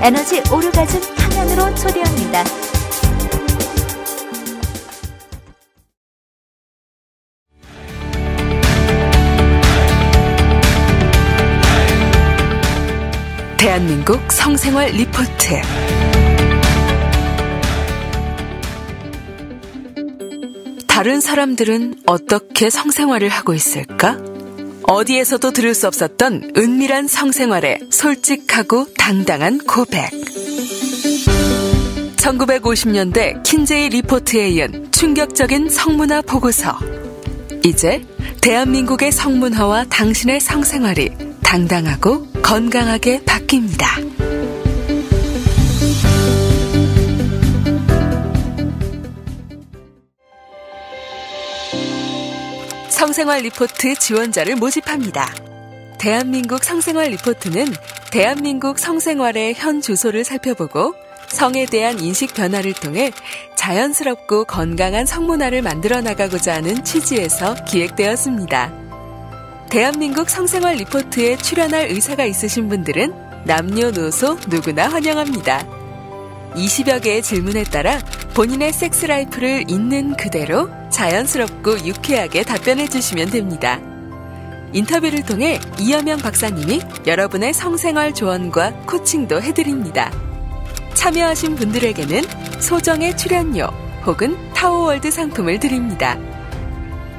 에너지 오르가즘 탕양으로 초대합니다. 대한민국 성생활 리포트. 다른 사람들은 어떻게 성생활을 하고 있을까? 어디에서도 들을 수 없었던 은밀한 성생활의 솔직하고 당당한 고백. 1950년대 킨제이 리포트에 이은 충격적인 성문화 보고서. 이제 대한민국의 성문화와 당신의 성생활이 당당하고 건강하게 바뀝니다. 성생활 리포트 지원자를 모집합니다. 대한민국 성생활 리포트는 대한민국 성생활의 현 주소를 살펴보고 성에 대한 인식 변화를 통해 자연스럽고 건강한 성문화를 만들어 나가고자 하는 취지에서 기획되었습니다. 대한민국 성생활 리포트에 출연할 의사가 있으신 분들은 남녀노소 누구나 환영합니다. 20여 개의 질문에 따라 본인의 섹스 라이프를 있는 그대로 자연스럽고 유쾌하게 답변해 주시면 됩니다. 인터뷰를 통해 이여명 박사님이 여러분의 성생활 조언과 코칭도 해드립니다. 참여하신 분들에게는 소정의 출연료 혹은 타오월드 상품을 드립니다.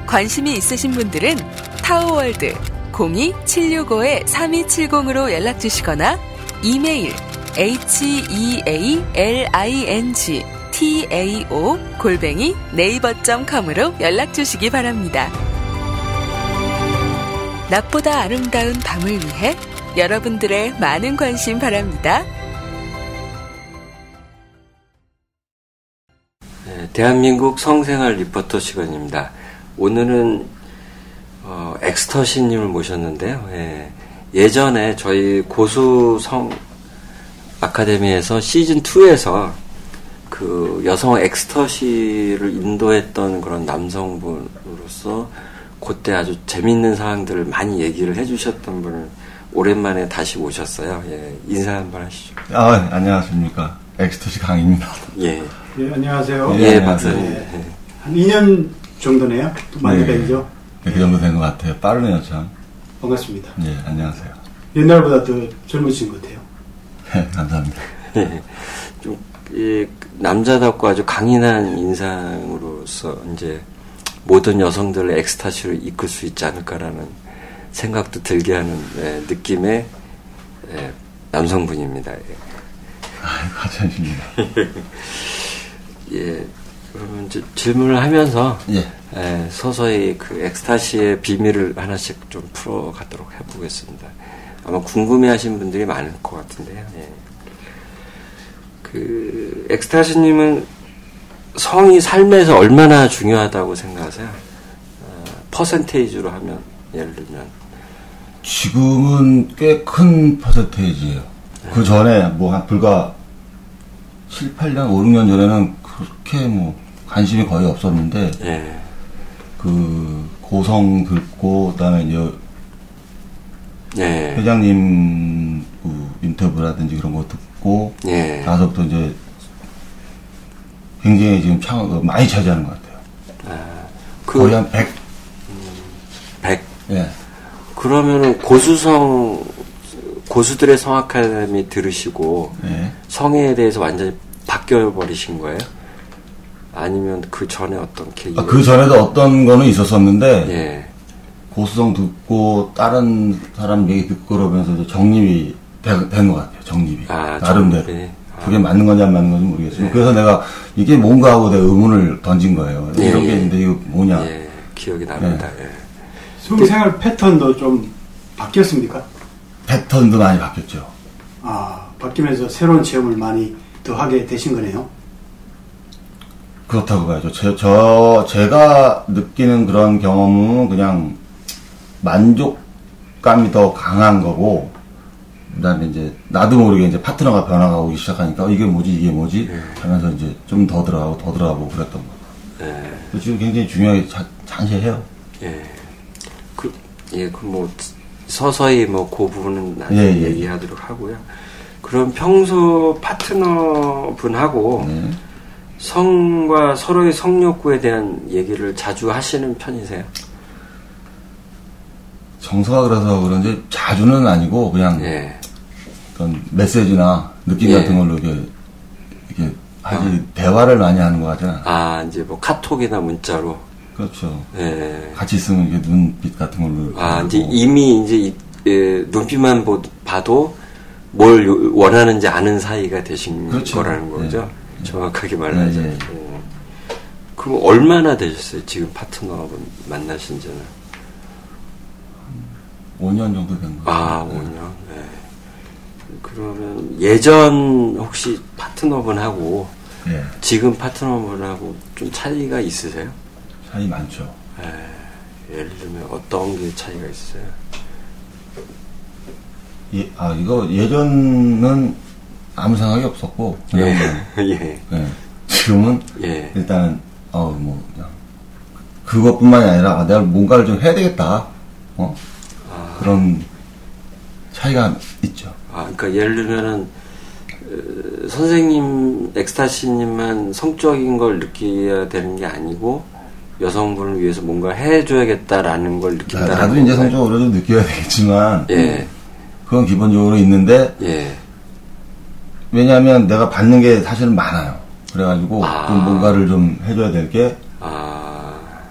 관심이 있으신 분들은 타오월드 02-765-3270으로 연락주시거나 이메일 healingtao@naver.com으로 연락주시기 바랍니다. 낮보다 아름다운 밤을 위해 여러분들의 많은 관심 바랍니다. 대한민국 성생활 리포터 시간입니다. 오늘은 엑스터시님을 모셨는데요. 예전에 저희 고수성 아카데미에서 시즌2에서 그 여성 엑스터시를 인도했던 그런 남성분으로서 그때 아주 재밌는 사항들을 많이 얘기를 해주셨던 분을 오랜만에 다시 모셨어요. 인사 한번 하시죠. 안녕하십니까. 엑스터시 강입니다. 예, 안녕하세요. 박사님. 한 2년 정도네요. 많이 뵌죠. 네, 그 정도 된 것 같아요. 빠르네요, 참. 반갑습니다. 예, 안녕하세요. 옛날보다 더 젊으신 것 같아요. 네, 감사합니다. 좀, 남자답고 아주 강인한 인상으로서 이제 모든 여성들의 엑스타시를 이끌 수 있지 않을까라는 생각도 들게 하는 느낌의 남성분입니다. 감사합니다. 그러면 이제 질문을 하면서 예. 서서히 그 엑스타시의 비밀을 하나씩 좀 풀어가도록 해보겠습니다. 아마 궁금해하시는 분들이 많을 것 같은데요. 그 엑스타시님은 성이 삶에서 얼마나 중요하다고 생각하세요? 퍼센테이지로 하면 예를 들면 지금은 꽤 큰 퍼센테이지예요. 그 전에 불과 7, 8년, 5, 6년 전에는 그렇게 관심이 거의 없었는데 그 고성 듣고 그다음에 이제 회장님 인터뷰라든지 그런 거 듣고 나서부터 이제 굉장히 지금 많이 차지하는 것 같아요. 거의 한 100. 100? 예. 그러면은 고수들의 성 아카데미 들으시고 성에 대해서 완전히 바뀌어버리신 거예요? 아니면 그 전에 어떤 계기? 그 전에도 어떤 거는 있었었는데 고수성 듣고 다른 사람 얘기 듣고 그러면서 이제 정립이 된 것 같아요. 정립이. 나름대로. 그게 맞는 건지 안 맞는 건지 모르겠어요. 그래서 내가 이게 뭔가 하고 내가 의문을 던진 거예요. 이런 게 있는데 이거 뭐냐. 기억이 납니다. 성생활 패턴도 좀 바뀌었습니까? 패턴도 많이 바뀌었죠. 바뀌면서 새로운 체험을 많이 더 하게 되신 거네요. 그렇다고 봐야죠. 제가 느끼는 그런 경험은 그냥 만족감이 더 강한 거고, 그 다음에 이제 나도 모르게 이제 파트너가 변화가 오기 시작하니까 이게 뭐지 하면서 이제 좀 더 들어가고 그랬던 거. 지금 굉장히 중요하게 잔실해요. 서서히 그 부분은 나중에 얘기하도록 하고요. 그럼 평소 파트너분하고 성과 서로의 성욕구에 대한 얘기를 자주 하시는 편이세요? 정서가 그래서 그런지 자주는 아니고 그냥 어떤 메시지나 느낌 같은 걸로 이렇게 하지 대화를 많이 하는 것 같잖아. 이제 뭐 카톡이나 문자로. 그렇죠. 같이 있으면 이게 눈빛 같은 걸로. 이제 이미 이제 눈빛만 봐도 뭘 원하는지 아는 사이가 되신 그렇죠. 거라는 거죠. 정확하게 말하자면. 그럼 얼마나 되셨어요? 지금 파트너분 만나신 지는? 5년 정도 된 거예요. 5년. 네. 그러면 예전 혹시 파트너분하고 지금 파트너분하고 좀 차이가 있으세요? 차이 많죠. 예를 들면 어떤 게 차이가 있어요? 이거 예전은 아무 생각이 없었고 그냥 지금은 일단은 뭐 그냥 그것뿐만이 아니라 내가 뭔가를 좀 해야 되겠다. 그런 차이가 있죠. 그러니까 예를 들면은 선생님 엑스타시님만 성적인 걸 느껴야 되는 게 아니고 여성분을 위해서 뭔가 해줘야겠다라는 걸 느낀다는 나도 이제 성적으로 좀 느껴야 되겠지만 그건 기본적으로 있는데 왜냐하면 내가 받는 게 사실은 많아요. 그래가지고 좀 뭔가를 좀 해줘야 될 게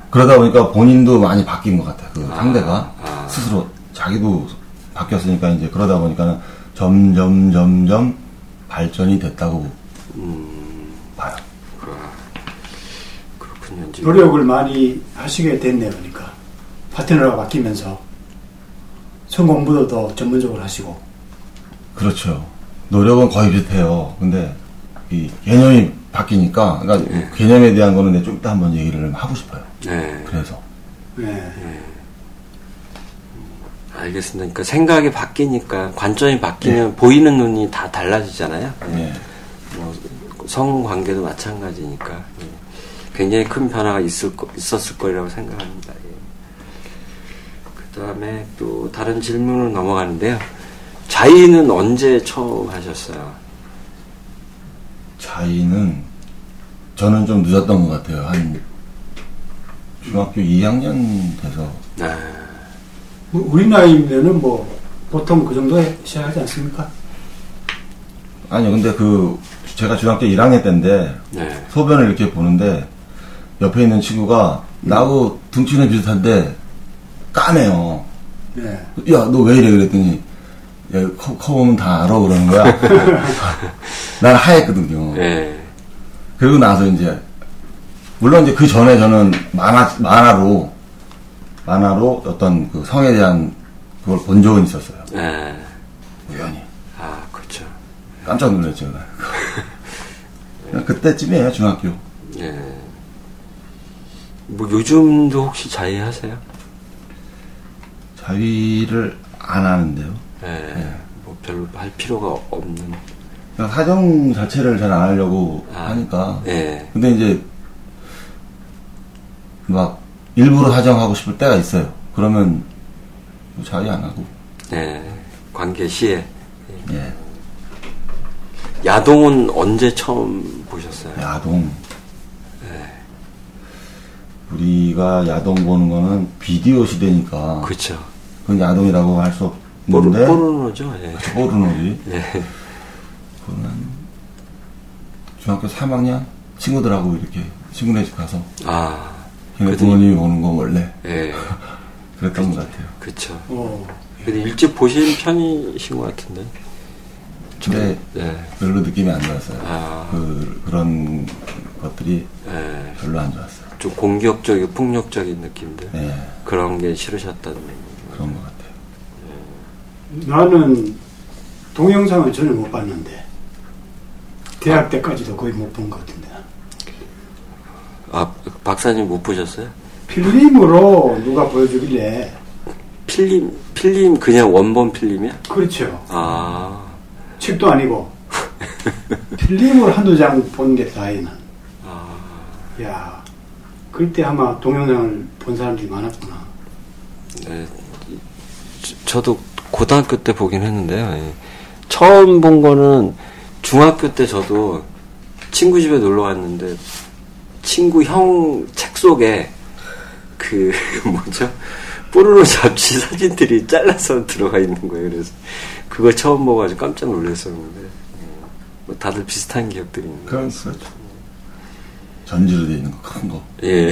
그러다 보니까 본인도 많이 바뀐 것 같아요. 그 상대가 스스로 자기도 바뀌었으니까 이제 그러다 보니까는 점점 발전이 됐다고 봐요. 그렇군요. 노력을 많이 하시게 됐네요. 그러니까 파트너가 바뀌면서 성공 공부도 더 전문적으로 하시고. 그렇죠. 노력은 거의 비슷해요. 근데 이 개념이 바뀌니까, 그러니까 개념에 대한 거는 내가 좀 이따 한번 얘기를 하고 싶어요. 그래서. 알겠습니다. 그러니까 생각이 바뀌니까 관점이 바뀌면 보이는 눈이 다 달라지잖아요. 뭐 성관계도 마찬가지니까 굉장히 큰 변화가 있었을 거라고 생각합니다. 그 다음에 또 다른 질문으로 넘어가는데요. 자의는 언제 처음 하셨어요? 자의는 저는 좀 늦었던 것 같아요. 한 중학교 2학년 돼서. 우리 나이면은 뭐 보통 그 정도에 시작하지 않습니까? 아니요, 근데 제가 중학교 1학년 때인데 소변을 이렇게 보는데 옆에 있는 친구가 나하고 등치는 비슷한데 까매요. 야, 너 왜 이래? 그랬더니 야, 커 보면 다 알아 그러는 거야. 난 하였거든요. 그리고 나서 이제 물론 이제 그 전에 저는 만화로 어떤 그 성에 대한 그걸 본 적은 있었어요. 우연히. 그렇죠. 깜짝 놀랐죠. 그때쯤이에요, 중학교. 뭐 요즘도 혹시 자의하세요? 자위를 안 하는데요. 뭐 별로 할 필요가 없는. 그냥 사정 자체를 잘 안 하려고 하니까. 근데 이제 막 일부러 사정하고 싶을 때가 있어요. 그러면 자위 안 하고. 관계 시에. 야동은 언제 처음 보셨어요? 야동. 우리가 야동 보는 거는 비디오 시대니까. 그렇죠. 그건 야동이라고 할 수 없는데. 포르노죠. 포르노지. 그거는 중학교 3학년 친구들하고 이렇게 친구네 집 가서. 걔네 부모님이 보는 거 원래. 그랬던 것 같아요. 그렇죠. 근데 일찍 보신 편이신 것 같은데. 근데 별로 느낌이 안 좋았어요. 그런 것들이 별로 안 좋았어요. 좀 공격적이고 폭력적인 느낌들. 그런 게 싫으셨다는 그런 것 같아요. 나는 동영상은 전혀 못 봤는데 대학 때까지도 거의 못 본 것 같은데. 박사님 못 보셨어요? 필름으로 누가 보여주길래. 필름 그냥 원본 필름이야? 그렇죠. 책도 아니고 필름을 한두 장 본 게 다행이네. 야, 그때 아마 동영상을 본 사람들이 많았구나. 저도 고등학교 때 보긴 했는데요. 처음 본 거는 중학교 때 저도 친구 집에 놀러 갔는데 친구 형 책 속에 그 뭐죠? 뽀로로 잡지 사진들이 잘라서 들어가 있는 거예요. 그래서 그거 처음 보고 아주 깜짝 놀랐었는데 뭐 다들 비슷한 기억들이 있는 거예요. 그렇죠. 전지로 돼 있는 거 큰 거. 예.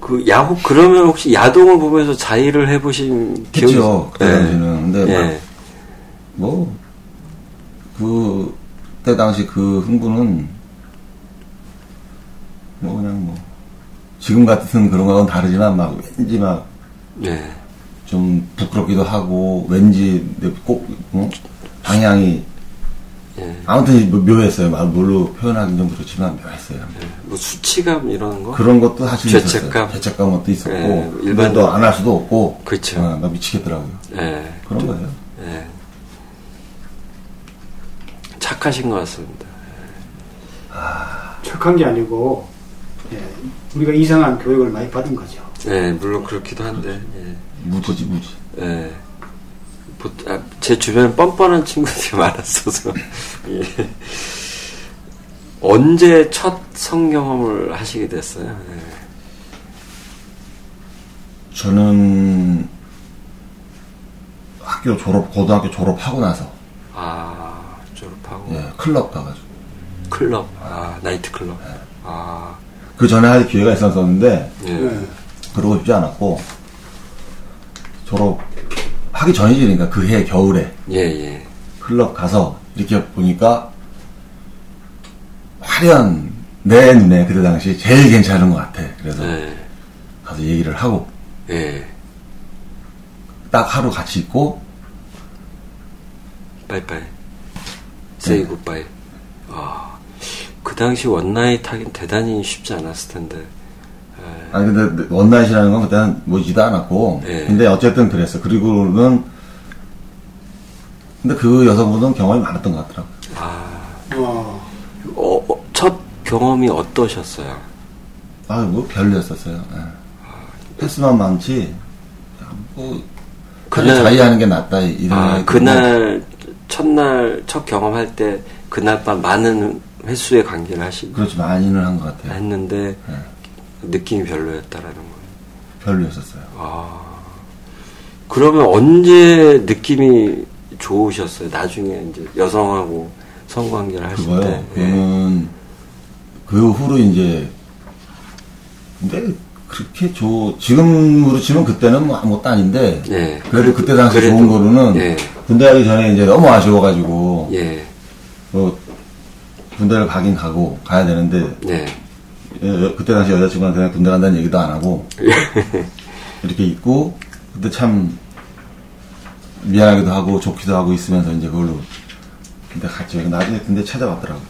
그 야구 그러면 혹시 야동을 보면서 자의를 해보신 기억이 있죠? 그 당시는. 근데 예. 뭐 그때 당시 그 흥부는 뭐 그냥 뭐 지금 같은 그런 거는 다르지만 막 왠지 막 좀 부끄럽기도 하고 왠지 꼭 방향이 아무튼 묘했어요. 뭘로 표현하기는 좀 그렇지만 묘했어요. 뭐 수치감 이런 거? 그런 것도 사실 죄책감? 있었어요. 죄책감 것도 있었고 일반도 안 할 수도 없고 그렇죠. 나 미치겠더라고요. 그런 거예요. 착하신 것 같습니다. 착한 게 아니고 우리가 이상한 교육을 많이 받은 거죠. 물론 그렇기도 한데 무지. 제 주변에 뻔뻔한 친구들이 많았어서 언제 첫 성경험을 하시게 됐어요? 저는 고등학교 졸업하고 나서 졸업하고 클럽 가가지고 클럽 나이트 클럽 그 전에 할 기회가 있었는데 그러고 싶지 않았고 졸업하기 전이지. 그러니까 그 해 겨울에 클럽 가서 이렇게 보니까 화려한 내 눈에 그때 당시 제일 괜찮은 것 같아. 그래서 가서 얘기를 하고 딱 하루 같이 있고 빠이빠이 세이 굿바이. 그 당시 원나잇 하긴 대단히 쉽지 않았을 텐데. 아니 근데 원나잇이라는 건 그때는 뭐지도 않았고 근데 어쨌든 그랬어. 그리고는 근데 그 여성분은 경험이 많았던 것 같더라고요. 첫 경험이 어떠셨어요? 뭐 별로였었어요. 패스만 많지 뭐 그날 자의하는 게 낫다 이런. 그날 첫날 첫 경험할 때 그날 밤 많은 횟수의 관계를 하시고 그렇지 많이는 한 것 같아요. 했는데 느낌이 별로였다라는 거예요. 별로였었어요. 그러면 언제 느낌이 좋으셨어요? 나중에 이제 여성하고 성관계를 하실 때. 그거는 그 후로 이제 근데 그렇게 지금으로 치면 그때는 뭐 아무것도 아닌데 그래도 그때 당시 좋은 거로는 군대 가기 전에 이제 너무 아쉬워가지고 뭐 군대를 가긴 가야 되는데 그때 당시 여자친구한테 그냥 군대 간다는 얘기도 안 하고 이렇게 있고 그때 참 미안하기도 하고 좋기도 하고 있으면서 이제 그걸로 군대 갔죠. 나중에 군대 찾아왔더라고.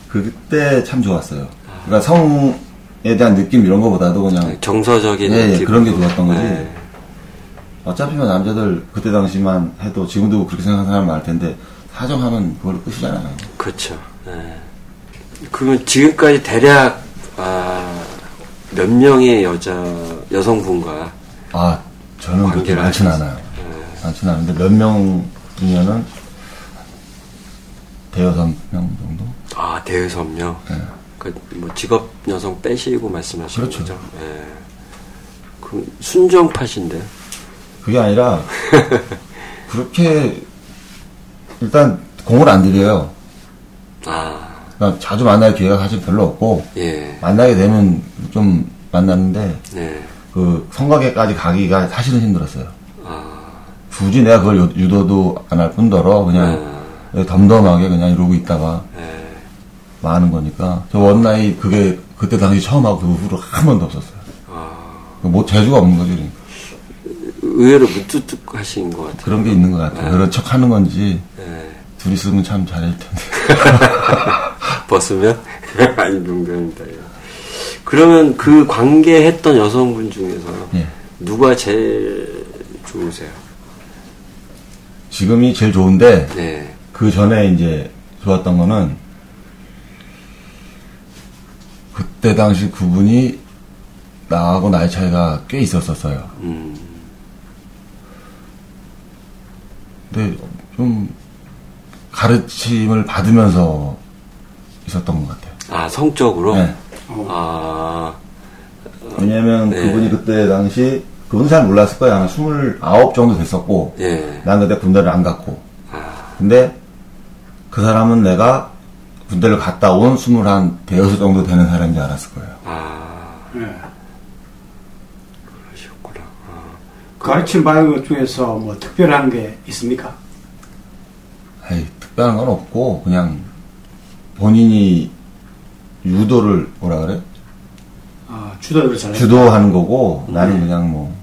그때 참 좋았어요. 그러니까 성에 대한 느낌 이런 거보다도 그냥 정서적인 느낌 그런 게 좋았던 거지. 어차피 남자들 그때 당시만 해도 지금도 그렇게 생각하는 사람 많을 텐데 사정하면 그걸로 끝이잖아요. 그렇죠. 그러면 지금까지 대략 몇 명의 여성분과 저는 그렇게 많진 않아요. 많진 않은데 몇 명이면은 대여섯 명 정도? 대여섯 명. 뭐 직업 여성 빼시고 말씀하시는 그렇죠. 거죠? 그 순정파신데? 그게 아니라 그렇게 일단 공을 안 들여요. 그러니까 자주 만날 기회가 사실 별로 없고 만나게 되면 좀 만났는데 그 성관계까지 가기가 사실은 힘들었어요. 굳이 내가 그걸 유도도 안 할 뿐더러 그냥 덤덤하게 그냥 이러고 있다가 많은 거니까 저 원나잇 그게 그때 당시 처음 하고 그 후로 한 번도 없었어요. 뭐 재주가 없는 거지. 그러니까. 의외로 무뚝뚝하신 것 같아요. 그런 게 있는 것 같아요. 그런 척 하는 건지 둘이 쓰면 참 잘할 텐데. 벗으면? 아니 농담입니다. 그러면 그 관계했던 여성분 중에서 누가 제일 좋으세요? 지금이 제일 좋은데 그 전에 이제 좋았던 거는 그때 당시 그분이 나하고 나이 차이가 꽤 있었어요. 근데 좀 가르침을 받으면서 있었던 것 같아요. 아, 성적으로? 네. 왜냐면 네. 그분이 그때 당시, 그분은 잘 몰랐을 거야. 아마 29 정도 됐었고, 예. 난 그때 군대를 안 갔고. 근데 그 사람은 내가 군대를 갔다 온 21, 정도 되는 사람인 줄 알았을 거예요. 네. 그러셨구나. 가르침 받은 것 중에서 뭐 특별한 게 있습니까? 에이, 특별한 건 없고, 그냥 본인이 유도를, 뭐라 그래? 주도를 잘 주도하는 거고, 나는 그냥 뭐.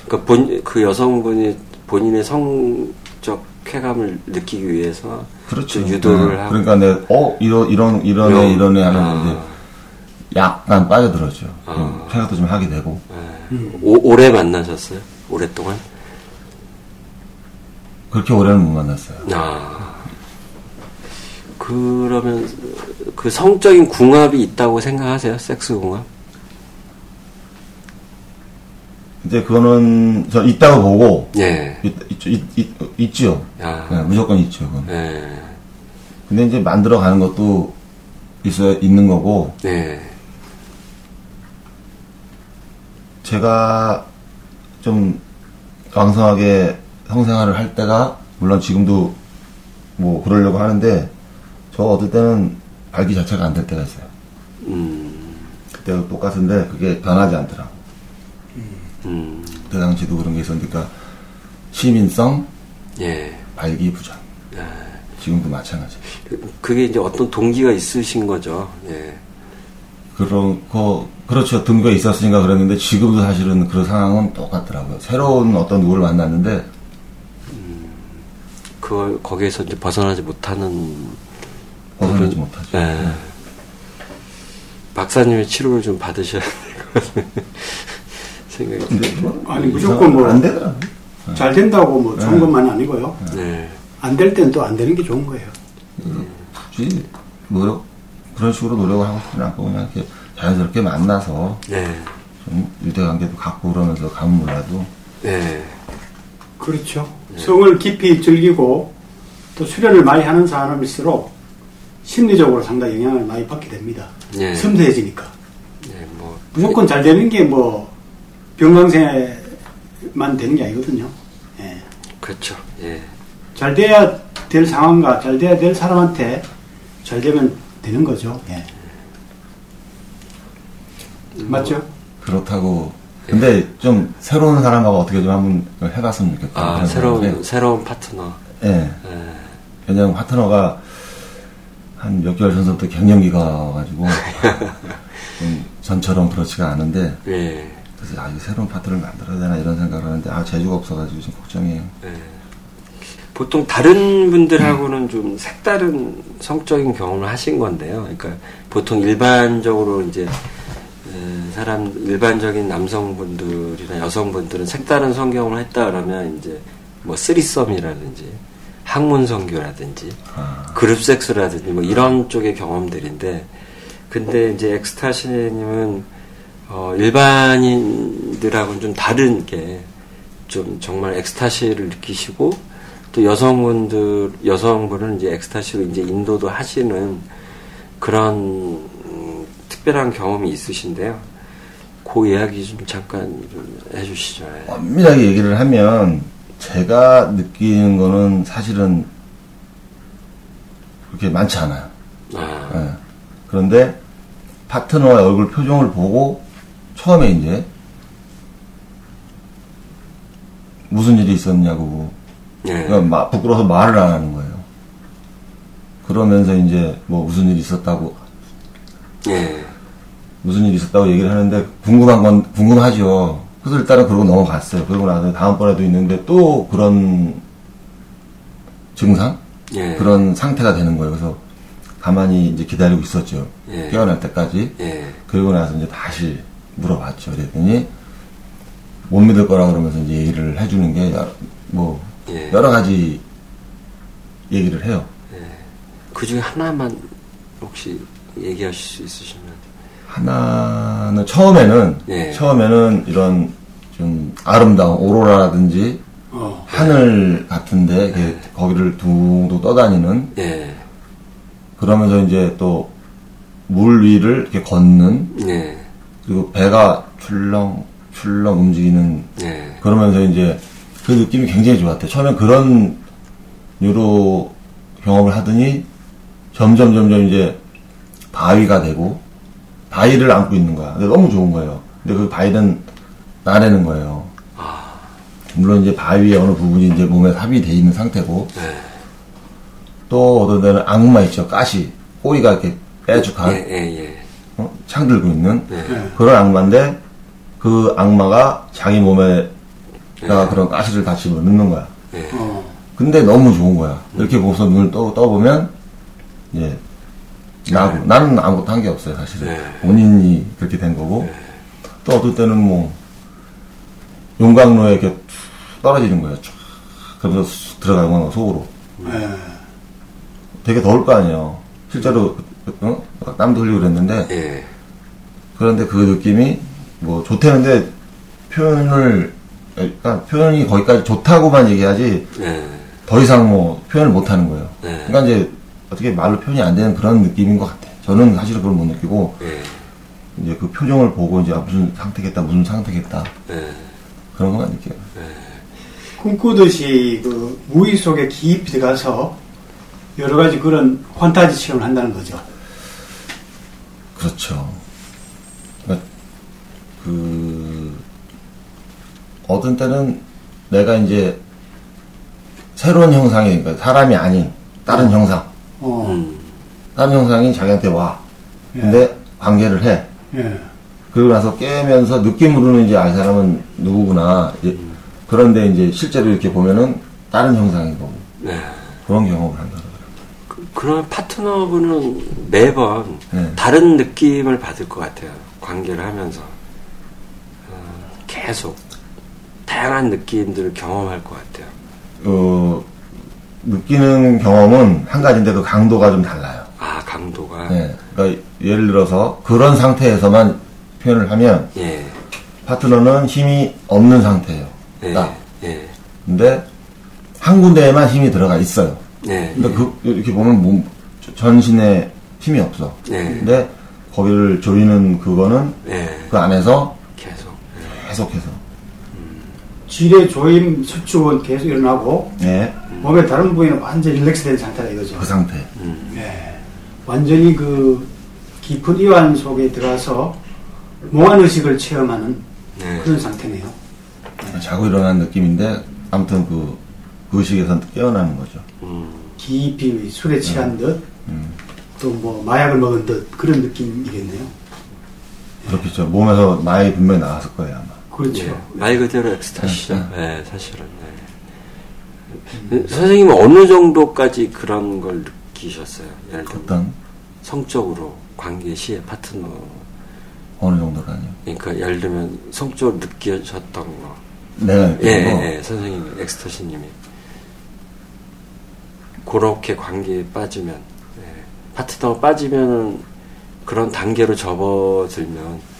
그러니까 그 여성분이 본인의 성적 쾌감을 느끼기 위해서 그렇죠. 유도를 하고. 그러니까 내가, 이런 애 하면 이제 약간 빠져들었죠. 생각도 좀 하게 되고. 오래 만나셨어요? 오랫동안? 그렇게 오래는 못 만났어요. 그러면 그 성적인 궁합이 있다고 생각하세요? 섹스 궁합? 근데 그거는 저 있다고 보고. 예. 있죠. 네, 무조건 있죠. 그건. 예. 근데 이제 만들어가는 것도 있는 거고. 네. 제가 좀 왕성하게 성생활을 할 때가, 물론 지금도 뭐 그러려고 하는데, 저 어떨 때는 발기 자체가 안 될 때가 있어요. 그때도 똑같은데 그게 변하지 않더라고. 그때 당시도 그런 게 있었으니까, 시민성, 예. 발기 부전. 지금도 마찬가지. 그게 이제 어떤 동기가 있으신 거죠. 예. 그렇죠. 동기가 있었으니까 그랬는데, 지금도 사실은 그 상황은 똑같더라고요. 새로운 어떤 누구를 만났는데, 거기에서 이제 벗어나지 못하는. 벗어나지 못하죠. 예. 네. 박사님의 치료를 좀 받으셔야 될 것 같은 생각이 듭니다. 아니, 무조건 뭐, 안 되더라고요. 잘 된다고 뭐 좋은 것만 아니고요. 네. 안 될 땐 또 안 되는 게 좋은 거예요. 굳이 그런 식으로 노력을 하고 싶지는 않고, 그냥 이렇게 자연스럽게 만나서, 네. 좀 유대관계도 갖고 그러면서 가면 몰라도. 네. 그렇죠. 성을 깊이 즐기고 또 수련을 많이 하는 사람일수록 심리적으로 상당히 영향을 많이 받게 됩니다. 네. 섬세해지니까. 네, 뭐. 무조건 잘 되는 게 뭐 병강세만 되는 게 아니거든요. 예. 그렇죠. 예. 잘 돼야 될 상황과 잘 돼야 될 사람한테 잘 되면 되는 거죠. 예. 맞죠? 그렇다고. 근데 좀 새로운 사람하고 어떻게 좀 한번 해봤으면 좋겠다. 새로운 파트너. 예. 왜냐면 파트너가 한 몇 개월 전부터 갱년기가 와가지고 좀 전처럼 그렇지가 않은데. 예. 그래서 이 새로운 파트너를 만들어야 되나 이런 생각을 하는데 재주가 없어가지고 좀 걱정이에요. 예. 보통 다른 분들하고는 좀 색다른 성적인 경험을 하신 건데요. 그러니까 보통 일반적으로 이제 일반적인 남성분들이나 여성분들은 색다른 성경을 했다 그러면 이제 뭐 쓰리썸이라든지 학문 성교라든지 그룹 섹스라든지 뭐 이런 쪽의 경험들인데, 근데 이제 엑스타시님은 일반인들하고는 좀 다른 게 좀 정말 엑스타시를 느끼시고, 또 여성분은 이제 엑스타시로 이제 인도도 하시는 그런 특별한 경험이 있으신데요. 그 이야기 좀 잠깐 좀 해주시죠. 엄밀하게 얘기를 하면 제가 느끼는 거는 사실은 그렇게 많지 않아요. 네. 그런데 파트너의 얼굴 표정을 보고 처음에 이제 무슨 일이 있었냐고, 그러니까 부끄러워서 말을 안 하는 거예요. 그러면서 이제 뭐 무슨 일이 있었다고, 무슨 일이 있었다고 얘기를 하는데 궁금하죠. 그래서 일단은 그러고 넘어갔어요. 그러고 나서 다음번에도 있는데 또 그런 증상? 그런 상태가 되는 거예요. 그래서 가만히 이제 기다리고 있었죠. 깨어날 때까지. 그러고 나서 이제 다시 물어봤죠. 그랬더니 못 믿을 거라 그러면서 이제 얘기를 해주는 게 여러 가지 얘기를 해요. 그 중에 하나만 혹시 얘기하실 수 있으시면. 하나는 처음에는 이런 좀 아름다운 오로라라든지 하늘 같은데 거기를 둥둥 떠다니는 그러면서 이제 또 물 위를 이렇게 걷는 그리고 배가 출렁출렁 움직이는 그러면서 이제 그 느낌이 굉장히 좋았대요. 처음엔 그런 유로 경험을 하더니 점점 이제 바위가 되고 바위를 안고 있는 거야. 근데 너무 좋은 거예요. 근데 그 바위는 나르는 거예요. 물론 이제 바위의 어느 부분이 이제 몸에 삽입이 돼 있는 상태고 또 어떤 데는 악마 있죠. 가시 꼬리가 이렇게 빼죽한 창 들고 있는 그런 악마인데 그 악마가 자기 몸에다가 그런 가시를 다 집어넣는 거야. 근데 너무 좋은 거야. 이렇게 보고서 눈을 떠보면 이제 나는 아무것도 한 게 없어요. 사실은 본인이 그렇게 된 거고 또 어떨 때는 뭐 용광로에 이렇게 떨어지는 거예요. 쫙 그러면서 들어가는 거 속으로. 되게 더울 거 아니에요. 실제로 땀도 흘리고 그랬는데 그런데 그 느낌이 뭐 좋다는데 표현이 거기까지 좋다고만 얘기하지 더 이상 뭐 표현을 못 하는 거예요. 그러니까 이제 어떻게 말로 표현이 안 되는 그런 느낌인 것 같아요. 저는 사실은 그걸 못 느끼고 이제 그 표정을 보고 이제 무슨 상태겠다 그런 것만 느껴요. 꿈꾸듯이 그 무의 속에 깊이 들어가서 여러 가지 그런 판타지 체험을 한다는 거죠. 그렇죠. 그러니까 그 어떤 때는 내가 이제 새로운 형상이 그러니까 사람이 아닌 다른 형상, 다른 형상이 자기한테 와. 근데 관계를 해. 그러고 나서 깨면서 느낌으로는 이제 이 사람은 누구구나. 이제 그런데 이제 실제로 이렇게 보면은 다른 형상인 거고. 그런 경험을 한다. 그런 파트너분은 매번 다른 느낌을 받을 것 같아요. 관계를 하면서. 계속 다양한 느낌들을 경험할 것 같아요. 느끼는 경험은 한 가지인데 그 강도가 좀 달라요. 아, 강도가? 네. 그러니까 예를 들어서 그런 상태에서만 표현을 하면 파트너는 힘이 없는 상태예요. 근데 한 군데에만 힘이 들어가 있어요. 근데 이렇게 보면 몸 전신에 힘이 없어. 근데 거기를 조이는 그거는 그 안에서 계속해서 질의 조임 수축은 계속 일어나고 몸의 다른 부위는 완전히 릴렉스 된 상태다 이거죠. 그 상태. 완전히 그 깊은 이완 속에 들어가서 몽환의식을 체험하는 그런 상태네요. 자고 일어난 느낌인데 아무튼 그 의식에서 깨어나는 거죠. 깊이 술에 취한 듯 또 뭐 마약을 먹은 듯 그런 느낌이겠네요. 그렇겠죠. 몸에서 마약이 분명히 나왔을 거예요 아마. 그렇죠. 말 그대로 엑스타시죠. 사실은. 선생님은 어느 정도까지 그런 걸 느끼셨어요? 예를 들면 어떤? 성적으로 관계 시에 파트너 어느 정도라뇨? 그러니까 예를 들면 성적으로 느끼셨던 거. 내가 느끼는 거? 선생님이 엑스타시님이 그렇게 관계에 빠지면 파트너가 빠지면은 그런 단계로 접어들면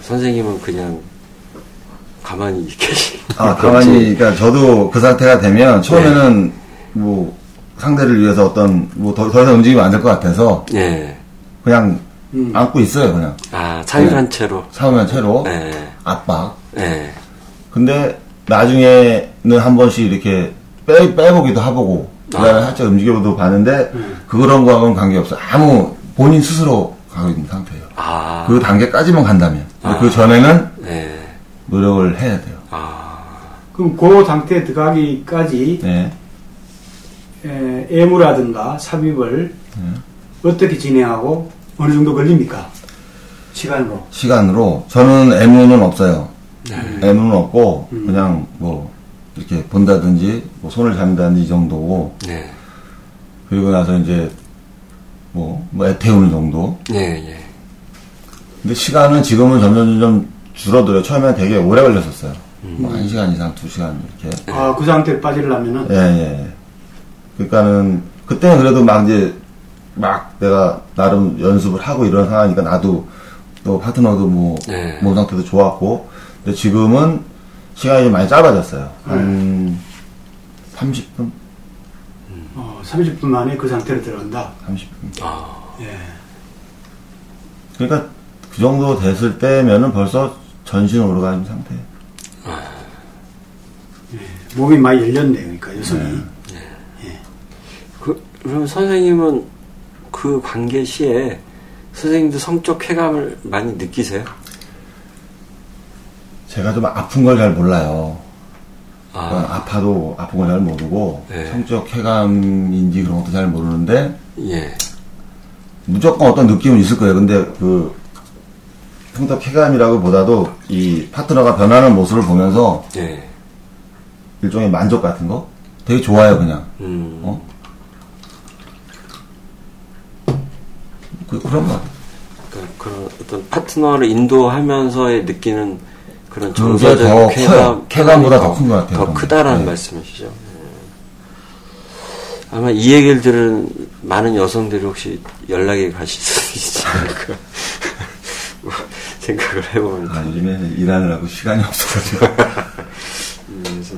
선생님은 그냥 가만히 계시. 가만히, 그러니까 저도 그 상태가 되면 처음에는 뭐 상대를 위해서 어떤 뭐 더 이상 움직이면 안 될 것 같아서 그냥 안고 있어요 그냥. 차유한 채로. 차유한 채로. 압박. 근데 나중에는 한 번씩 이렇게 빼보기도 해보고 그다음에 살짝 움직여보도 봤는데 그런 거하고는 관계없어. 아무 본인 스스로 가고 있는 상태예요. 그 단계까지만 간다면. 그 전에는 노력을 해야 돼요. 그럼 그 상태에 들어가기까지 애무라든가 삽입을 어떻게 진행하고 어느 정도 걸립니까? 시간으로? 저는 애무는 없어요. 애무는 없고 그냥 뭐 이렇게 본다든지 뭐 손을 잡는다든지 이 정도고 그리고 나서 이제 뭐 애태우는 정도. 근데 시간은 지금은 점점 줄어들어요. 처음에는 되게 오래 걸렸었어요. 뭐 1시간 이상, 2시간 이렇게. 그 상태에 빠지려면은? 그러니까는 그때는 그래도 막 이제 막 내가 나름 연습을 하고 이런 상황이니까 나도 또 파트너도 뭐 몸 상태도 좋았고. 근데 지금은 시간이 많이 짧아졌어요. 한 30분? 30분 만에 그 상태로 들어간다. 30분. 예. 그러니까 그 정도 됐을 때면은 벌써 전신 오르가즘 상태. 예. 몸이 많이 열렸네요. 그러니까 여성이. 예. 그럼 선생님은 그 관계 시에 선생님도 성적 쾌감을 많이 느끼세요? 제가 좀 아픈 걸 잘 몰라요. 아파도 아픈 걸 잘 모르고 예. 성적 쾌감인지 그런 것도 잘 모르는데 예. 무조건 어떤 느낌은 있을 거예요. 근데 그 성적 쾌감이라고 보다도 이 파트너가 변하는 모습을 보면서 예. 일종의 만족 같은 거 되게 좋아요. 그냥 그런 거. 그러니까 그런 어떤 파트너를 인도하면서의 느끼는 그런 그게 정서적 쾌감보다 더 큰 것 같아요. 더 크다라는 말씀이시죠. 아마 이 얘기를 들은 많은 여성들이 혹시 연락이 가실 수 있지 않을까 생각을 해보면. 요즘에 일하느라고 시간이 없어가지고. 그래서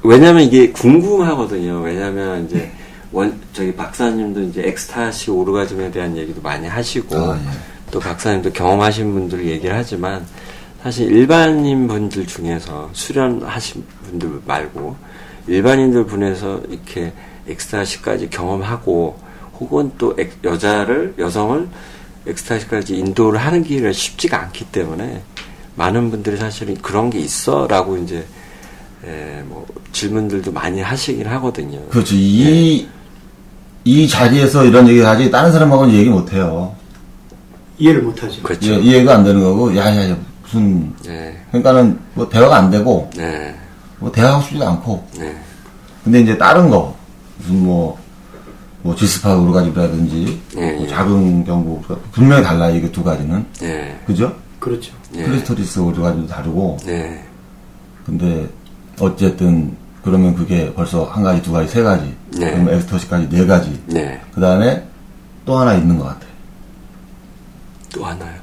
왜냐면 이게 궁금하거든요. 왜냐면 이제 저기 박사님도 이제 엑스타시 오르가즘에 대한 얘기도 많이 하시고 예. 또 박사님도 경험하신 분들 얘기를 하지만 사실 일반인 분들 중에서 수련하신 분들 말고 일반인들 분에서 이렇게 엑스타시까지 경험하고 혹은 또 여성을 엑스타시까지 인도를 하는 길이 쉽지가 않기 때문에 많은 분들이 사실은 그런 게 있어라고 이제 뭐 질문들도 많이 하시긴 하거든요. 그렇죠. 이 자리에서 이런 얘기 하지 다른 사람하고는 얘기 못 해요. 이해를 못 하죠. 그렇죠. 이해가 안 되는 거고, 야야야, 무슨. 그러니까는 뭐 대화가 안 되고, 뭐 대화하고 싶지도 않고. 근데 이제 다른 거, 무슨 뭐 지스파 오르가즘이라든지, 뭐 작은 경부, 분명히 달라요, 이게 두 가지는. 그죠? 그렇죠. 클리토리스 오르가즘도 다르고. 근데 어쨌든, 그러면 그게 벌써 한 가지, 두 가지, 세 가지. 그러면 엑스터시까지 네 가지. 그 다음에 또 하나 있는 것 같아요. 또 하나요?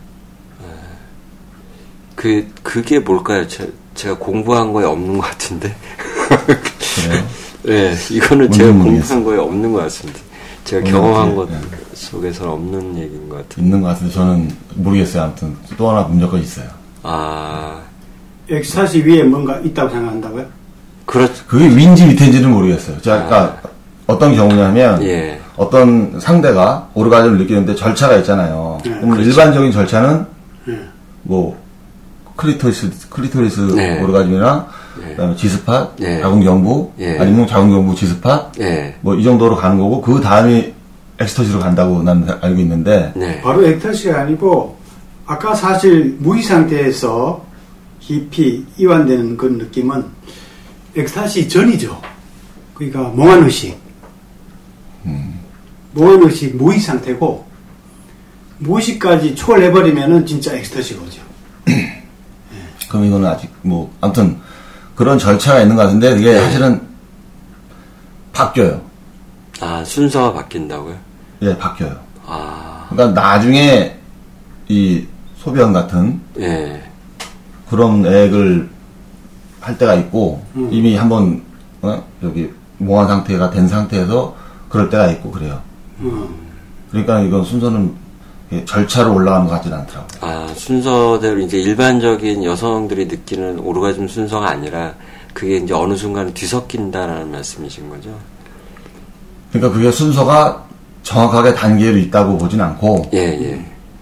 그게 뭘까요? 제가 공부한 거에 없는 것 같은데. 그래요? 네, 이거는 제가 공부한 거에 없는 것 같습니다. 제가 경험한 것 속에서는 없는 얘기인 것 같아요. 있는 것 같은데 저는 모르겠어요. 아무튼 또 하나 무조건 있어요. 엑스타시 위에 뭔가 있다고 생각한다고요? 그렇죠. 그게 위인지 밑인지는 모르겠어요. 제가 아까 어떤 경우냐면 어떤 상대가 오르가즘을 느끼는데 절차가 있잖아요. 그럼 일반적인 절차는 뭐 클리토리스 오르가즘이나 그다음에 지스팟, 자궁경부 아니면 자궁경부 지스팟 뭐 이 정도로 가는 거고 그 다음이 엑스터시로 간다고 난 알고 있는데 바로 엑스터시가 아니고 아까 사실 무의 상태에서 깊이 이완되는 그 느낌은 엑스타시 전이죠. 그러니까 몽환의식. 몽환의식 무의 상태고 무의식까지 초월해버리면은 진짜 엑스타시가 오죠. 그럼 이거는 아직 뭐 아무튼 그런 절차가 있는 것 같은데 그게 사실은 바뀌어요. 순서가 바뀐다고요? 예, 바뀌어요. 그러니까 나중에 이 소변 같은 그런 액을 할 때가 있고 이미 한번 여기 몽환 상태가 된 상태에서 그럴 때가 있고 그래요. 그러니까 이건 순서는 절차로 올라가는 것 같지는 않더라고요. 순서대로 이제 일반적인 여성들이 느끼는 오르가즘 순서가 아니라 그게 이제 어느 순간 뒤섞인다라는 말씀이신 거죠? 그러니까 그게 순서가 정확하게 단계로 있다고 보진 않고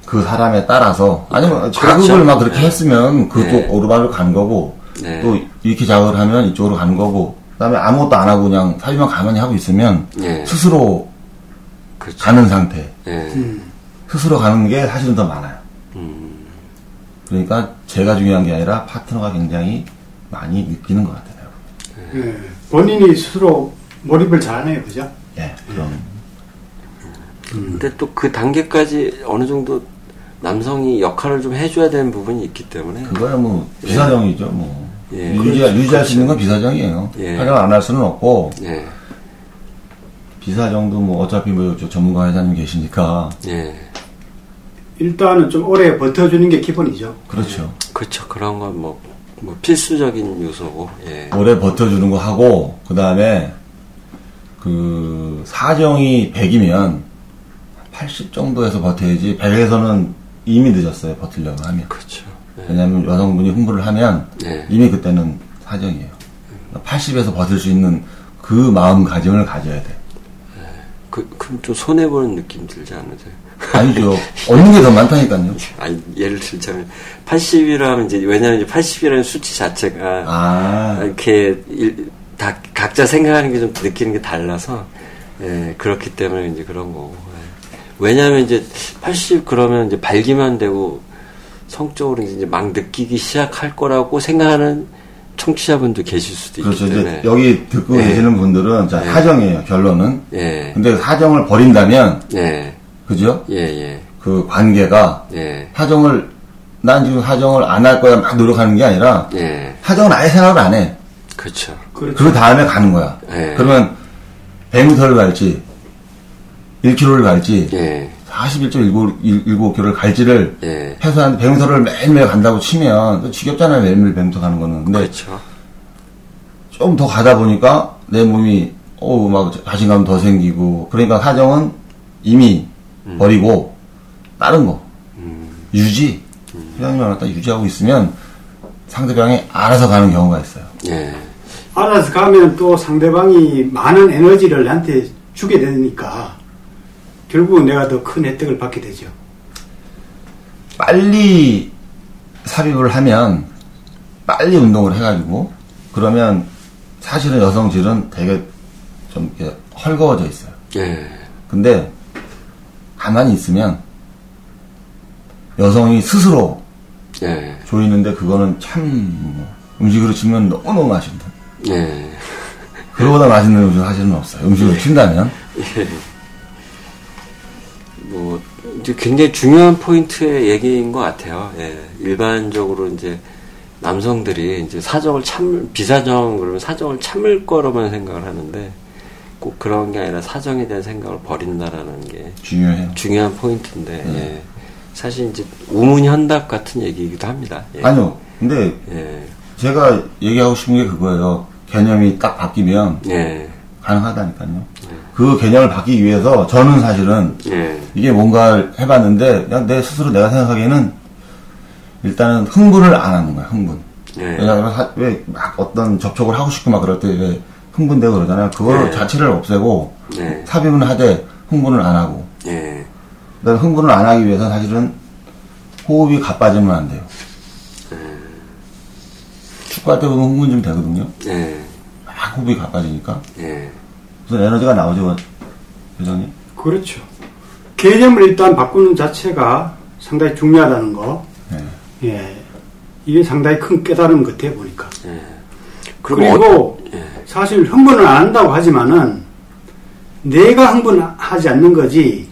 그 사람에 따라서 아니면 자극을 막 그렇게 했으면 그쪽 오르가즘으로 가는 거고 또 이렇게 자극을 하면 이쪽으로 가는 거고 그다음에 아무것도 안 하고 그냥 삽입만 가만히 하고 있으면 스스로 가는 상태 스스로 가는 게 사실은 더 많아요. 그러니까 제가 중요한 게 아니라 파트너가 굉장히 많이 느끼는 것 같아요. 본인이 스스로 몰입을 잘하네요. 그죠? 그럼. 근데 또 그 단계까지 어느 정도 남성이 역할을 좀 해줘야 되는 부분이 있기 때문에 그거야 뭐 비사정이죠. 뭐 유지할 수 있는 건 비사정이에요. 활용 안 할 수는 없고 비사정도 뭐 어차피 뭐 전문가 회장님 계시니까 일단은 좀 오래 버텨주는 게 기본이죠. 그렇죠. 그렇죠. 그런 건 뭐 뭐 필수적인 요소고. 예. 오래 버텨주는 거 하고 그 다음에 그 사정이 100이면 80 정도에서 버텨야지 100에서는 이미 늦었어요. 버티려고 하면. 그렇죠. 예. 왜냐하면 여성분이 흥부를 하면 예. 이미 그때는 사정이에요. 80에서 버틸 수 있는 그 마음가짐을 가져야 돼. 그럼 좀 손해보는 느낌 들지 않으세요? 아니죠. 얻는 게 더 많다니까요. 아니, 예를 들자면, 80이라면 이제, 왜냐면 이제 80이라는 수치 자체가, 이렇게, 다, 각자 생각하는 게 좀 느끼는 게 달라서, 예, 그렇기 때문에 이제 그런 거고. 예. 왜냐면 이제 80 그러면 이제 발기만 되고, 성적으로 이제 막 느끼기 시작할 거라고 생각하는 청취자분도 계실 수도 그렇죠. 있기 때문에. 이제 여기 듣고 예. 계시는 분들은 자, 예. 사정이에요, 결론은. 예. 근데 사정을 버린다면, 예. 그죠? 예, 예. 그 관계가, 예. 난 지금 사정을 안 할 거야 막 노력하는 게 아니라, 예. 사정을 아예 생각을 안 해. 그렇죠. 그 다음에 가는 거야. 예. 그러면 100m를 갈지, 1km를 갈지, 예. 41.19km를 갈지를 예. 해서 한 100m를 매일매일 간다고 치면 지겹잖아요. 매일매일 100m 가는 거는. 근데 그렇죠. 좀 더 가다 보니까 내 몸이 막 자신감 더 생기고 그러니까 사정은 이미 버리고 다른 거 유지 회장님 갖다 유지하고 있으면 상대방이 알아서 가는 경우가 있어요. 예. 알아서 가면 또 상대방이 많은 에너지를 나한테 주게 되니까 결국은 내가 더 큰 혜택을 받게 되죠. 빨리 삽입을 하면 빨리 운동을 해가지고 그러면 사실은 여성질은 되게 좀 이렇게 헐거워져 있어요. 예. 근데 가만히 있으면 여성이 스스로 예. 조이는데 그거는 참 음식으로 치면 너무너무 맛있다. 예. 그거보다 맛있는 음식 사실은 없어요. 음식으로 친다면. 예. 뭐 이제 굉장히 중요한 포인트의 얘기인 것 같아요. 예. 일반적으로 이제 남성들이 이제 비사정 그러면 사정을 참을 거로만 생각을 하는데 꼭 그런 게 아니라 사정에 대한 생각을 버린다라는 게 중요해요. 중요한 포인트인데 예. 사실 이제 우문현답 같은 얘기이기도 합니다. 예. 아니요. 근데 예. 제가 얘기하고 싶은 게 그거예요. 개념이 딱 바뀌면 예. 가능하다니까요. 그 개념을 바뀌기 위해서 저는 사실은 예. 이게 뭔가를 해봤는데 그냥 내 스스로 내가 생각하기에는 일단은 흥분을 안 하는 거야. 흥분. 예. 왜냐하면 왜 막 어떤 접촉을 하고 싶고 막 그럴 때 왜 흥분되고 그러잖아요. 그걸 예. 자체를 없애고 예. 삽입은 하되 흥분을 안 하고 예. 그다음에 흥분을 안 하기 위해서 사실은 호흡이 가빠지면 안 돼요. 축구할 때 보면 흥분 좀 되거든요. 예. 막 호흡이 가빠지니까. 예. 그래서 에너지가 나오죠, 회장님. 그렇죠. 개념을 일단 바꾸는 자체가 상당히 중요하다는 거. 네. 예. 이게 상당히 큰 깨달음 같아요, 보니까. 예. 그리고 예. 사실 흥분을 안 한다고 하지만은 내가 흥분하지 않는 거지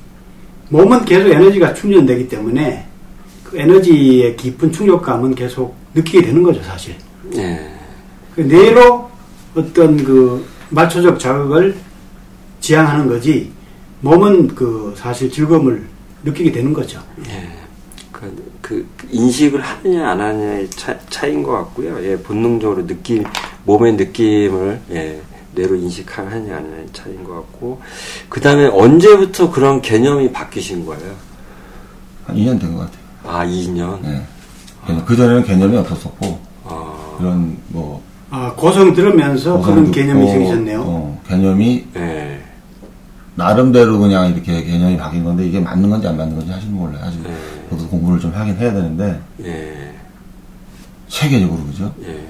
몸은 계속 에너지가 충전되기 때문에 그 에너지의 깊은 충족감은 계속 느끼게 되는 거죠, 사실. 예. 그 뇌로 어떤 그 맞춰적 자극을 지향하는 거지 몸은 그 사실 즐거움을 느끼게 되는 거죠. 예. 그 인식을 하느냐 안 하느냐의 차이인 것 같고요. 예, 본능적으로 몸의 느낌을 예, 뇌로 인식하느냐 안 하느냐의 차이인 것 같고, 그 다음에 언제부터 그런 개념이 바뀌신 거예요? 한 2년 된 것 같아요. 아, 2년? 네. 그 전에는 개념이 없었었고, 그런 뭐. 고성 들으면서 그런 개념이 생기셨네요. 개념이. 예. 나름대로 그냥 이렇게 개념이 바뀐 건데 이게 맞는 건지 안 맞는 건지 사실 몰라요. 아직 저도 공부를 좀 하긴 해야 되는데 예. 체계적으로 그죠? 예.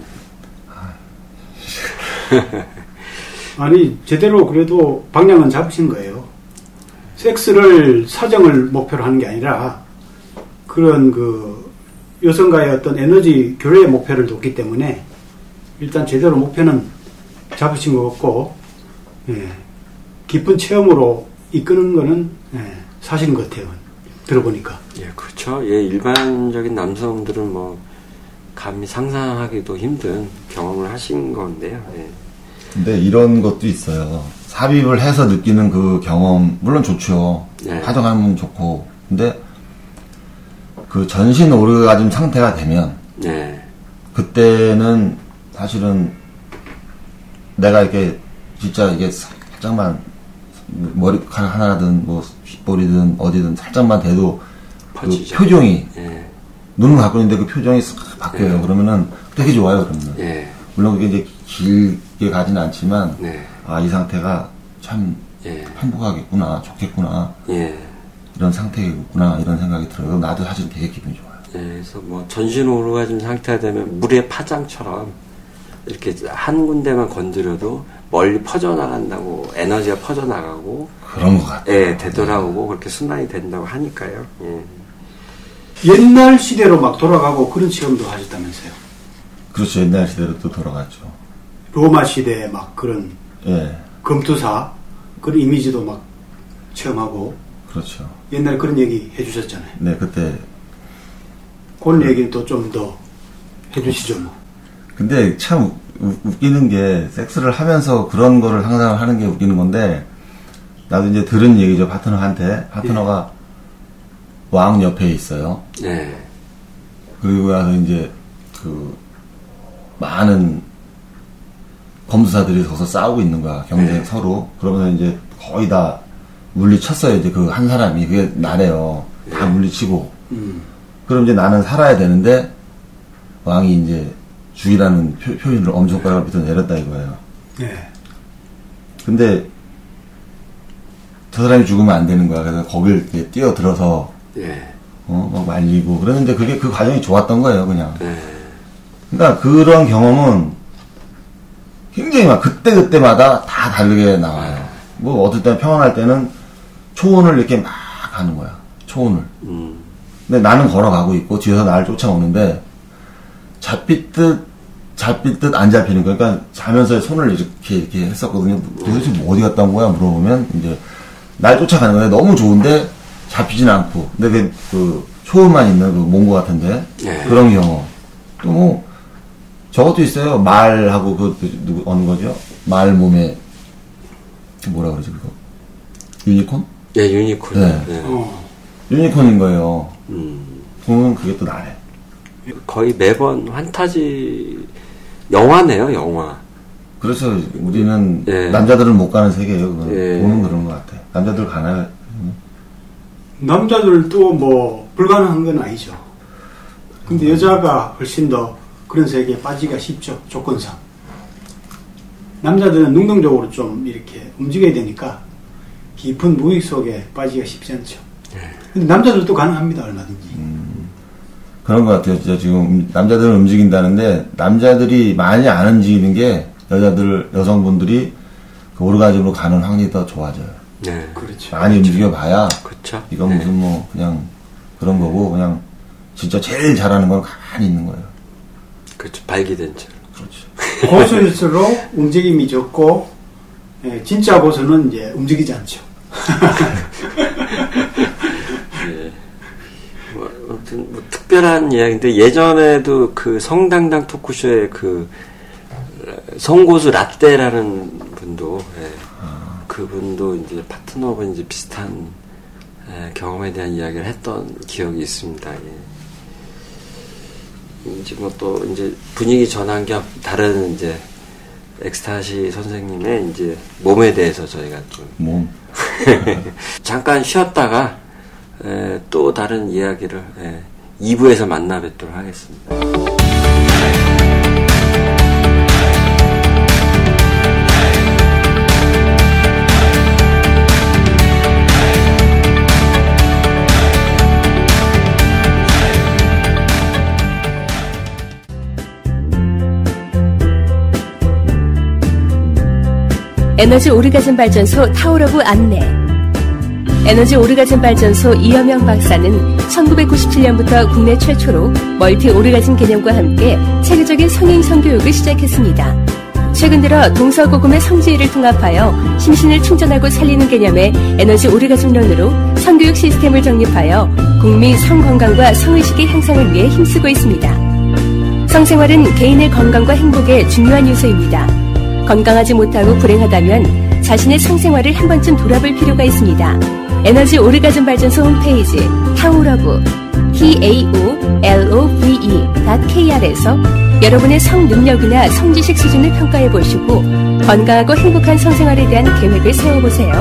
아니 제대로 그래도 방향은 잡으신 거예요. 섹스를 사정을 목표로 하는 게 아니라 그런 그 여성과의 어떤 에너지 교류의 목표를 뒀기 때문에 일단 제대로 목표는 잡으신 것 같고 예. 깊은 체험으로 이끄는 거는 사실인 것 같아요. 들어보니까. 예, 그렇죠. 예, 일반적인 남성들은 뭐 감히 상상하기도 힘든 경험을 하신 건데요. 예. 근데 이런 것도 있어요. 삽입을 해서 느끼는 그 경험 물론 좋죠. 예. 가져가면 좋고. 근데 그 전신 오르가즘 상태가 되면 예. 그때는 사실은 내가 이렇게 진짜 이게 살짝만 머리카락 하나든 뭐 귓볼이든 어디든 살짝만 대도 그 표정이 눈을 갖고 있는데 그 표정이 싹 바뀌어요. 그러면은 되게 좋아요. 그러면 물론 그게 이제 길게 가지는 않지만 아, 이 상태가 참 행복하겠구나, 좋겠구나 이런 상태겠구나 이런 생각이 들어요. 나도 사실 되게 기분이 좋아요. 그래서 뭐 전신 오르가즘 상태가 되면 물의 파장처럼 이렇게 한 군데만 건드려도 멀리 퍼져나간다고, 에너지가 퍼져나가고 그런 것 같아요. 되돌아오고 그렇게 순환이 된다고 하니까요. 옛날 시대로 막 돌아가고 그런 체험도 하셨다면서요? 그렇죠. 옛날 시대로 또 돌아갔죠. 로마 시대에 막 그런 검투사 그런 이미지도 막 체험하고. 그렇죠. 옛날에 그런 얘기 해주셨잖아요. 네, 그때 그런 얘기는 또 좀 더 해주시죠 뭐. 근데 참 웃기는 게 섹스를 하면서 그런 거를 항상 하는 게 웃기는 건데 나도 이제 들은 얘기죠. 파트너가 왕 옆에 있어요. 그리고 나서 이제 그 많은 검수사들이 서서 싸우고 있는 거야. 경쟁 서로. 그러면서 이제 거의 다 물리쳤어요. 이제 그 한 사람이. 그게 나래요. 다 물리치고. 그럼 이제 나는 살아야 되는데 왕이 이제 죽이라는 표현을 엄지손가락을 밑으로 내렸다 이거예요. 근데 저 사람이 죽으면 안 되는 거야. 그래서 거길 이렇게 뛰어들어서 막 말리고 그랬는데 그게 그 과정이 좋았던 거예요. 그냥. 그러니까 그런 경험은 굉장히 막 그때마다 다 다르게 나와요. 뭐 어떨 때는 평안할 때는 초원을 이렇게 막 가는 거야. 초원을. 근데 나는 걸어가고 있고 뒤에서 나를 쫓아오는데 잡힐 듯 안 잡히는 거야. 그러니까 자면서 손을 이렇게 했었거든요. 도대체 뭐 어디 갔다 온 거야? 물어보면 이제 날 쫓아가는 거야. 너무 좋은데 잡히진 않고. 근데 그 초원만 있는 그 몽고 같은데 그런 경우. 또 뭐 저것도 있어요. 말하고 누구 어느 거죠? 말 몸에 뭐라 그러지 그거? 유니콘? 유니콘. 유니콘인 거예요. 보면 그게 또 나래. 거의 매번 환타지 영화네요, 영화. 그래서 우리는 남자들은 못 가는 세계예요. 보는 그런 것 같아. 남자들 가나요? 남자들도 뭐 불가능한 건 아니죠. 근데 여자가 훨씬 더 그런 세계에 빠지기가 쉽죠. 조건상. 남자들은 능동적으로 좀 이렇게 움직여야 되니까 깊은 무익 속에 빠지기가 쉽지 않죠. 근데 남자들도 가능합니다. 얼마든지. 그런 것 같아요. 진짜 지금 남자들은 움직인다는데 남자들이 많이 안 움직이는 게 여성분들이 그 오르가즘으로 가는 확률이 더 좋아져요. 그렇죠. 많이 움직여봐야. 그렇죠. 이건 무슨 뭐 그냥 그런 거고 그냥 진짜 제일 잘하는 건 가만히 있는 거예요. 그렇죠. 발기된 채로. 그렇죠. 고수일수록 움직임이 적고 진짜 고수는 이제 움직이지 않죠. 아무튼 뭐 특별한 이야기인데 예전에도 그 성당당 토크쇼에 그 성고수 라떼라는 분도 그분도 이제 파트너분 이제 비슷한 경험에 대한 이야기를 했던 기억이 있습니다. 이제 뭐 또 이제 분위기 전환 겸 다른 이제 엑스타시 선생님의 이제 몸에 대해서 저희가 좀 잠깐 쉬었다가 또 다른 이야기를 2부에서 만나 뵙도록 하겠습니다. 에너지 오르가즘 발전소 타오러브 안내. 에너지 오르가즘 발전소 이여명 박사는 1997년부터 국내 최초로 멀티 오르가즘 개념과 함께 체계적인 성인 성교육을 시작했습니다. 최근 들어 동서고금의 성지를 통합하여 심신을 충전하고 살리는 개념의 에너지 오르가즘론으로 성교육 시스템을 정립하여 국민 성건강과 성의식의 향상을 위해 힘쓰고 있습니다. 성생활은 개인의 건강과 행복의 중요한 요소입니다. 건강하지 못하고 불행하다면 자신의 성생활을 한 번쯤 돌아볼 필요가 있습니다. 에너지 오르가즘 발전소 홈페이지 타오러브 TAOLOVE.kr에서 여러분의 성 능력이나 성지식 수준을 평가해 보시고 건강하고 행복한 성생활에 대한 계획을 세워보세요.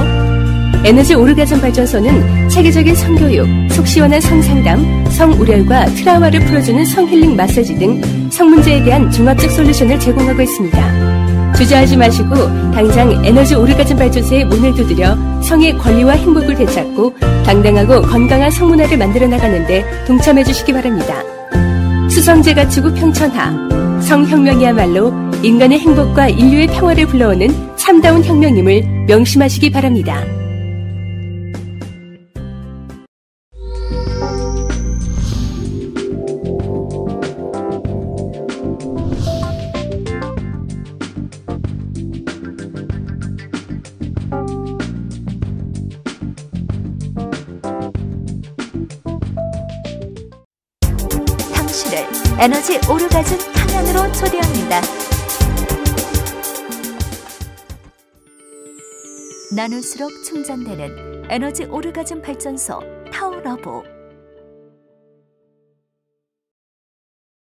에너지 오르가즘 발전소는 체계적인 성교육, 속 시원한 성상담, 성우렬과 트라우마를 풀어주는 성힐링 마사지 등 성문제에 대한 종합적 솔루션을 제공하고 있습니다. 주저하지 마시고 당장 에너지 오르가즘 발전소에 문을 두드려 성의 권리와 행복을 되찾고 당당하고 건강한 성문화를 만들어 나가는데 동참해 주시기 바랍니다. 수성제가 지구 평천하, 성혁명이야말로 인간의 행복과 인류의 평화를 불러오는 참다운 혁명임을 명심하시기 바랍니다. 에너지 오르가즘 탕양으로 초대합니다. 나눌수록 충전되는 에너지 오르가즘 발전소 타오러브.